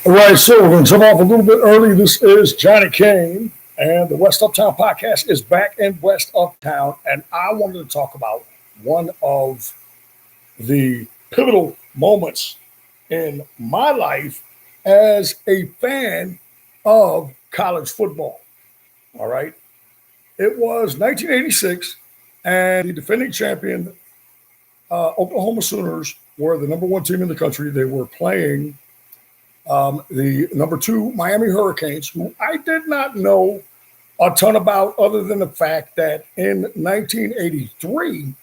All right, so we're going to jump off a little bit early. This is Johnny Kane, and the West Uptown podcast is back in West Uptown. And I wanted to talk about one of the pivotal moments in my life as a fan of college football. All right, it was 1986, and the defending champion Oklahoma Sooners were the number one team in the country. They were playing the number two Miami Hurricanes, who I did not know a ton about other than the fact that in 1983,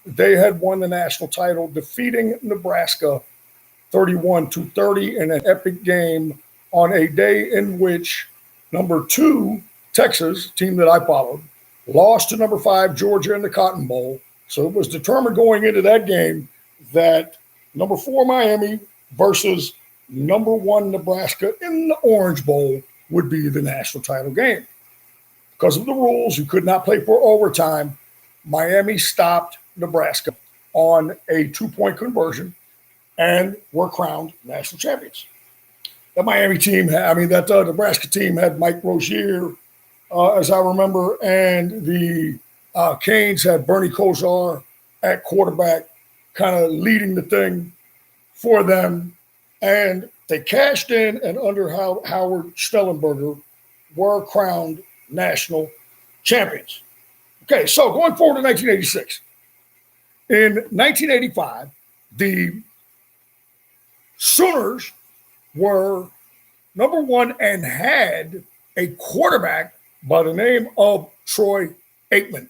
they had won the national title, defeating Nebraska 31-30 in an epic game on a day in which number two, Texas, team that I followed, lost to number five, Georgia in the Cotton Bowl. So it was determined going into that game that number four, Miami versus number one, Nebraska in the Orange Bowl would be the national title game. Because of the rules, you could not play for overtime. Miami stopped Nebraska on a 2-point conversion and were crowned national champions. The Miami team, that Nebraska team had Mike Rozier, as I remember, and the Canes had Bernie Kosar at quarterback, kind of leading the thing for them. And they cashed in, and under Howard Schnellenberger were crowned national champions. Okay, so going forward to 1986. In 1985, the Sooners were number one and had a quarterback by the name of Troy Aikman.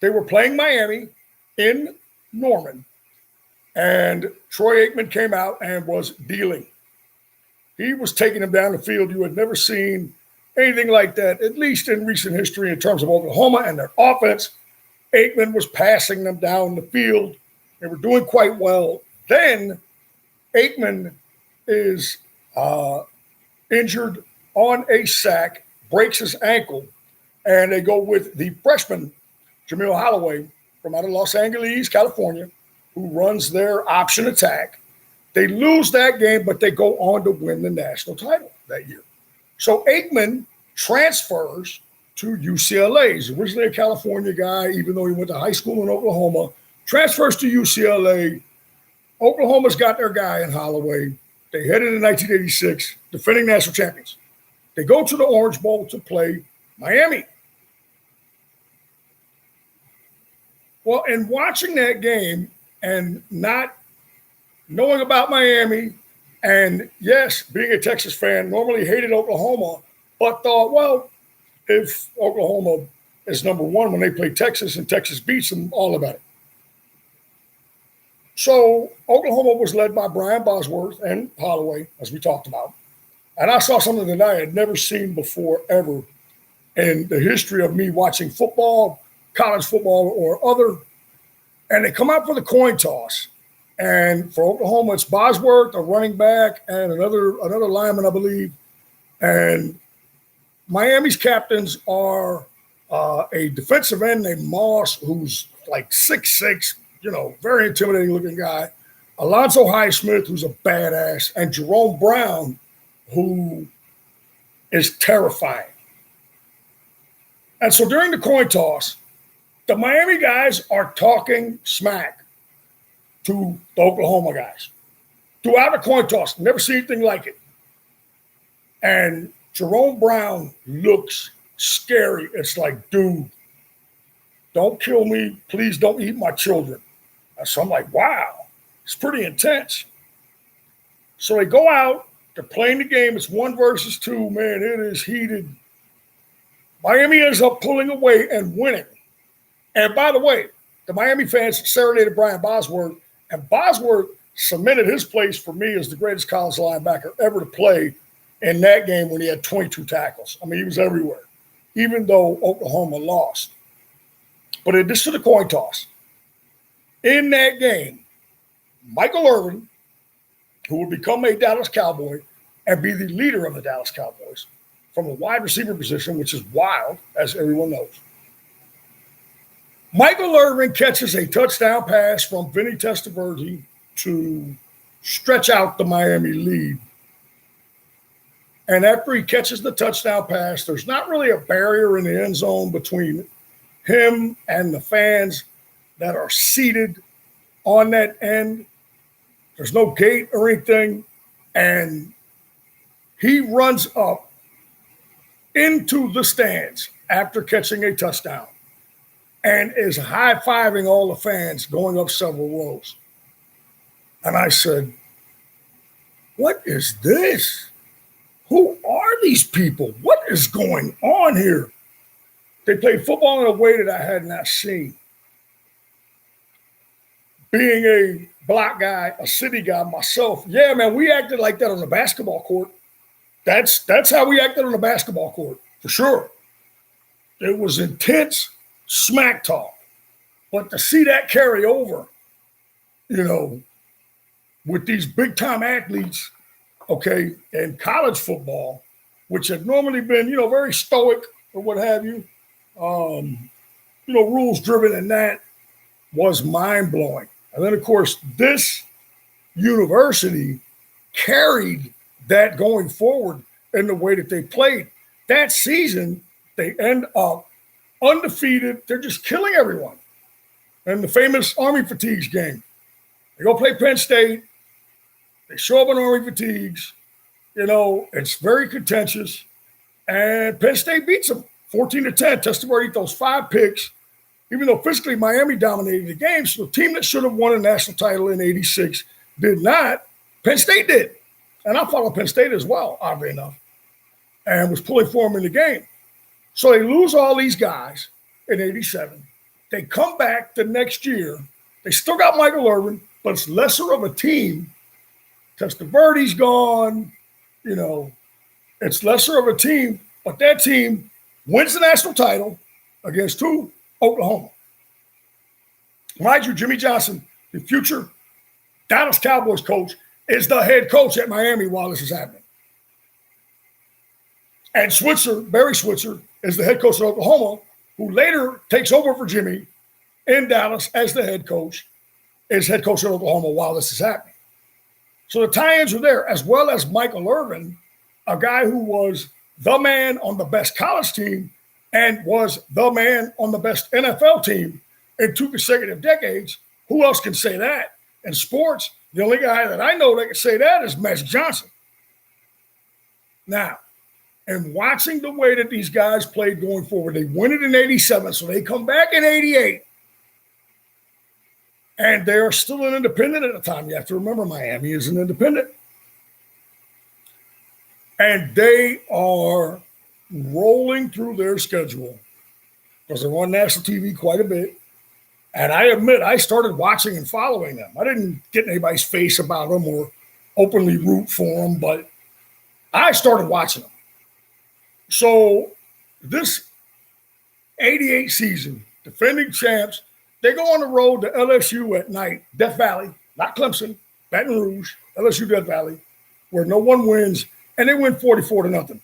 They were playing Miami in Norman, and Troy Aikman came out and was dealing. He was taking them down the field. You had never seen anything like that, at least in recent history in terms of Oklahoma and their offense. Aikman was passing them down the field. They were doing quite well. Then Aikman is injured on a sack, breaks his ankle, and they go with the freshman, Jamil Holloway, from out of Los Angeles, California, who runs their option attack. They lose that game, but they go on to win the national title that year. So Aikman transfers to UCLA. He's originally a California guy, even though he went to high school in Oklahoma. Transfers to UCLA. Oklahoma's got their guy in Holloway. They head into 1986, defending national champions. They go to the Orange Bowl to play Miami. Well, in watching that game and not knowing about Miami, and yes, being a Texas fan, normally hated Oklahoma, but thought, well, if Oklahoma is number one when they play Texas and Texas beats them, all about it. So Oklahoma was led by Brian Bosworth and Holloway, as we talked about. And I saw something that I had never seen before ever in the history of me watching football, college football or other. And they come out for the coin toss. And for Oklahoma, it's Bosworth, a running back, and another lineman, I believe. And Miami's captains are a defensive end named Moss, who's like 6'6", very intimidating looking guy. Alonzo Highsmith, who's a badass, and Jerome Brown, who is terrifying. And so during the coin toss, the Miami guys are talking smack to the Oklahoma guys. Throughout the coin toss, never seen anything like it. And Jerome Brown looks scary. It's like, dude, don't kill me. Please don't eat my children. And so I'm like, wow, it's pretty intense. So they go out. They're playing the game. It's 1 versus 2. Man, it is heated. Miami ends up pulling away and winning. And by the way, the Miami fans serenaded Brian Bosworth, and Bosworth cemented his place for me as the greatest college linebacker ever to play in that game when he had 22 tackles. I mean, he was everywhere, even though Oklahoma lost. But in addition to the coin toss, in that game, Michael Irvin, who would become a Dallas Cowboy and be the leader of the Dallas Cowboys from a wide receiver position, which is wild, as everyone knows. Michael Irvin catches a touchdown pass from Vinny Testaverde to stretch out the Miami lead. And after he catches the touchdown pass, there's not really a barrier in the end zone between him and the fans that are seated on that end. There's no gate or anything. And he runs up into the stands after catching a touchdown and is high-fiving all the fans going up several rows. And I said, what is this? Who are these people? What is going on here? They played football in a way that I had not seen. Being a black guy, a city guy myself, yeah, man, we acted like that on the basketball court. That's how we acted on the basketball court, for sure. It was intense smack talk. But to see that carry over, with these big-time athletes, okay, in college football, which had normally been, very stoic or what have you, rules-driven, and that was mind-blowing. And then, of course, this university carried that going forward in the way that they played. That season, they end up undefeated. They're just killing everyone. And the famous Army Fatigues game. They go play Penn State. They show up in Army Fatigues. It's very contentious. And Penn State beats them 14-10. Testaverde throws 5 picks, even though physically Miami dominated the game. So the team that should have won a national title in '86 did not. Penn State did. And I followed Penn State as well, oddly enough, and was pulling for them in the game. So they lose all these guys in '87. They come back the next year. They still got Michael Irvin, but it's lesser of a team. Testaverde's gone. It's lesser of a team, but that team wins the national title against who? Oklahoma. Mind you, Jimmy Johnson, the future Dallas Cowboys coach, is the head coach at Miami while this is happening. And Barry Switzer, is the head coach at Oklahoma, who later takes over for Jimmy in Dallas as the head coach, is head coach at Oklahoma while this is happening. So the tie-ins are there, as well as Michael Irvin, a guy who was the man on the best college team and was the man on the best NFL team in 2 consecutive decades. Who else can say that? In sports, the only guy that I know that can say that is Magic Johnson. Now, and watching the way that these guys played going forward, they win it in '87, so they come back in '88. And they're still an independent at the time. You have to remember, Miami is an independent. And they are rolling through their schedule because they're on national TV quite a bit. And I admit, I started watching and following them. I didn't get in anybody's face about them or openly root for them, but I started watching them. So this '88 season, defending champs, they go on the road to LSU at night, Death Valley, not Clemson, Baton Rouge, LSU Death Valley, where no one wins, and they win 44-0.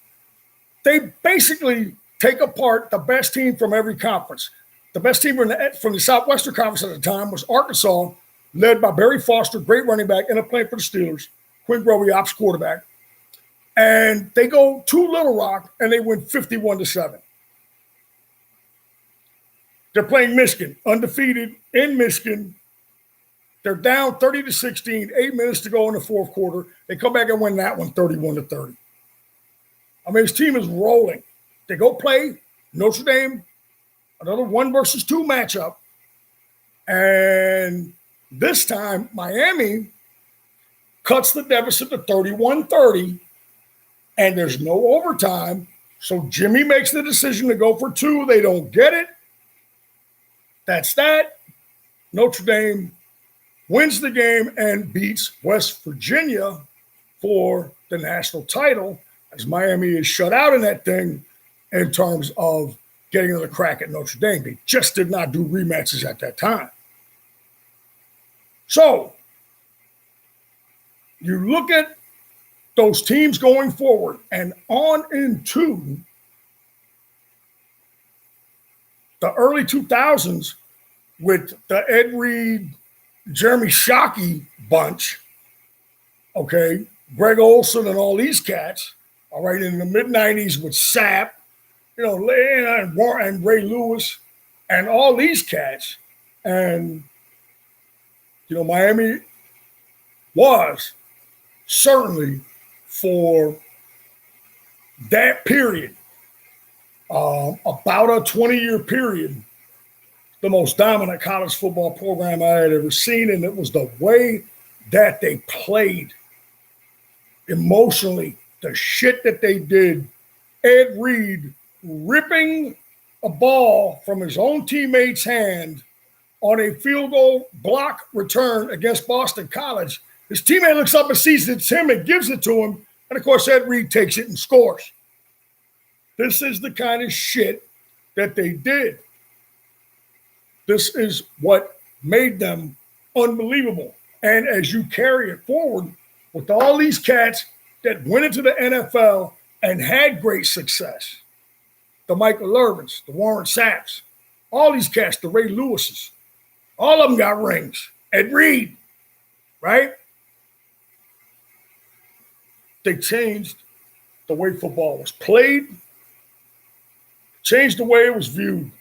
They basically take apart the best team from every conference. The best team from the Southwestern Conference at the time was Arkansas, led by Barry Foster, great running back, ended up playing for the Steelers, Quinn Grovey, ops quarterback. And they go to Little Rock, and they win 51-7. They're playing Michigan, undefeated in Michigan. They're down 30-16, 8 minutes to go in the fourth quarter. They come back and win that one 31-30. I mean, his team is rolling. They go play Notre Dame, another 1 versus 2 matchup. And this time, Miami cuts the deficit to 31-30, and there's no overtime. So Jimmy makes the decision to go for 2. They don't get it. That's that. Notre Dame wins the game and beats West Virginia for the national title, as Miami is shut out in that thing in terms of getting another crack at Notre Dame. They just did not do rematches at that time. So you look at those teams going forward and on into the early 2000s with the Ed Reed, Jeremy Shockey bunch, Okay, Greg Olson and all these cats, all right, in the mid 90s with Sapp, and Ray Lewis and all these cats. And, Miami was certainly for that period, about a 20-year period, the most dominant college football program I had ever seen. And it was the way that they played emotionally, the shit that they did. Ed Reed ripping a ball from his own teammate's hand on a field goal block return against Boston College. His teammate looks up and sees it's him and gives it to him. And of course, Ed Reed takes it and scores. This is the kind of shit that they did. This is what made them unbelievable. And as you carry it forward with all these cats that went into the NFL and had great success, the Michael Irvins, the Warren Sapps, all these cats, the Ray Lewises, all of them got rings. Ed Reed, right? They changed the way football was played, changed the way it was viewed.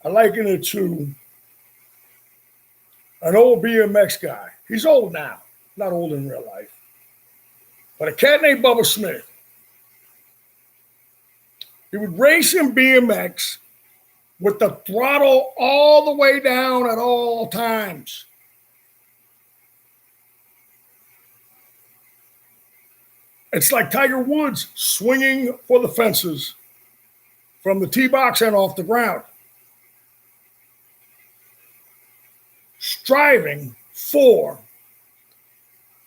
I liken it to an old BMX guy. He's old now, not old in real life. But a cat named Bubba Smith. He would race in BMX with the throttle all the way down at all times. It's like Tiger Woods swinging for the fences from the tee box and off the ground. Striving for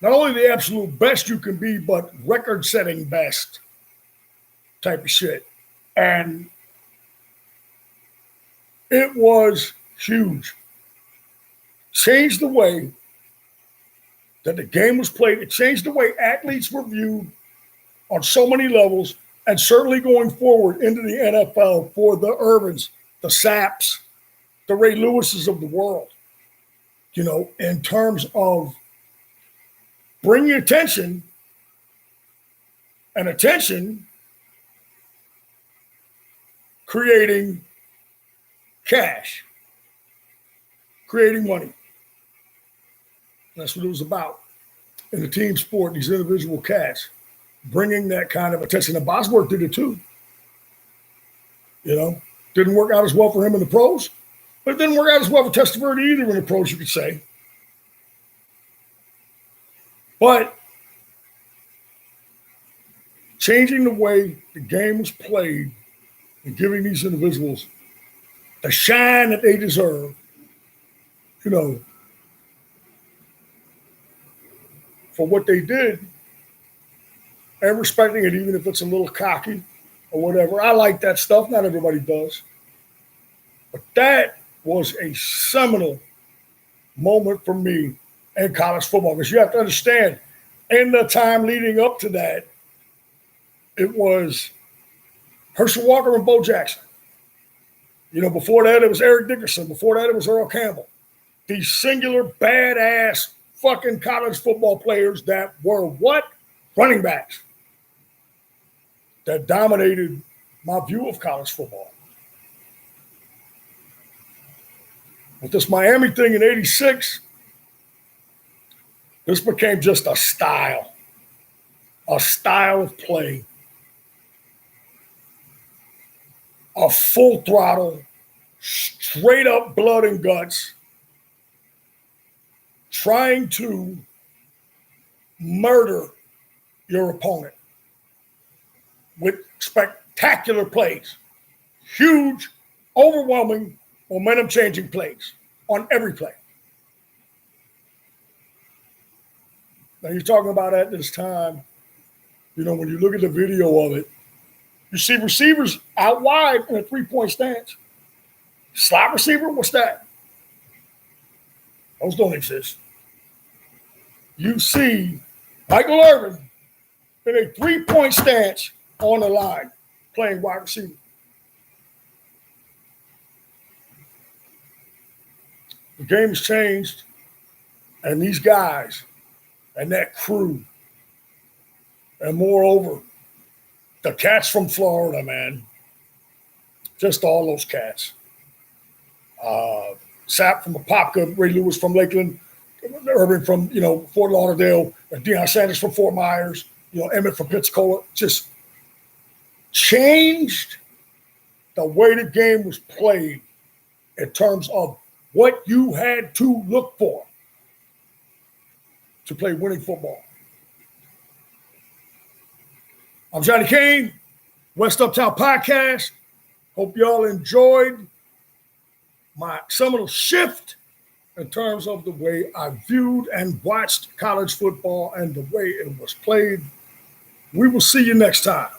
not only the absolute best you can be, but record-setting best type of shit. And it was huge. Changed the way that the game was played. It changed the way athletes were viewed on so many levels, and certainly going forward into the NFL for the Irvins, the Sapps, the Ray Lewises of the world, in terms of bringing attention creating cash, creating money. That's what it was about in the team sport, these individual cats, bringing that kind of attention. And Bosworth did it too. Didn't work out as well for him in the pros, but it didn't work out as well for Testaverde either in the pros, you could say. But changing the way the game was played and giving these individuals the shine that they deserve, for what they did, and respecting it, even if it's a little cocky or whatever. I like that stuff. Not everybody does. But that was a seminal moment for me in college football, because you have to understand, in the time leading up to that, it was Herschel Walker and Bo Jackson. Before that, it was Eric Dickerson. Before that, it was Earl Campbell. These singular, badass fucking college football players that were what? Running backs. That dominated my view of college football. With this Miami thing in '86, this became just a style of play, a full throttle, straight up blood and guts, trying to murder your opponent with spectacular plays, huge, overwhelming, momentum-changing plays on every play. Now, you're talking about at this time, when you look at the video of it, you see receivers out wide in a three-point stance. Slot receiver, what's that? Those don't exist. You see Michael Irvin in a three-point stance on the line playing wide receiver. The game has changed, and these guys and that crew. And moreover, the cats from Florida, man. Just all those cats. Sapp from Apopka, Ray Lewis from Lakeland, Urban from, Fort Lauderdale, and Deion Sanders from Fort Myers, Emmett from Pensacola. Just changed the way the game was played in terms of what you had to look for to play winning football. I'm Johnny Kane, West Uptown Podcast. Hope y'all enjoyed my seminal shift in terms of the way I viewed and watched college football and the way it was played. We will see you next time.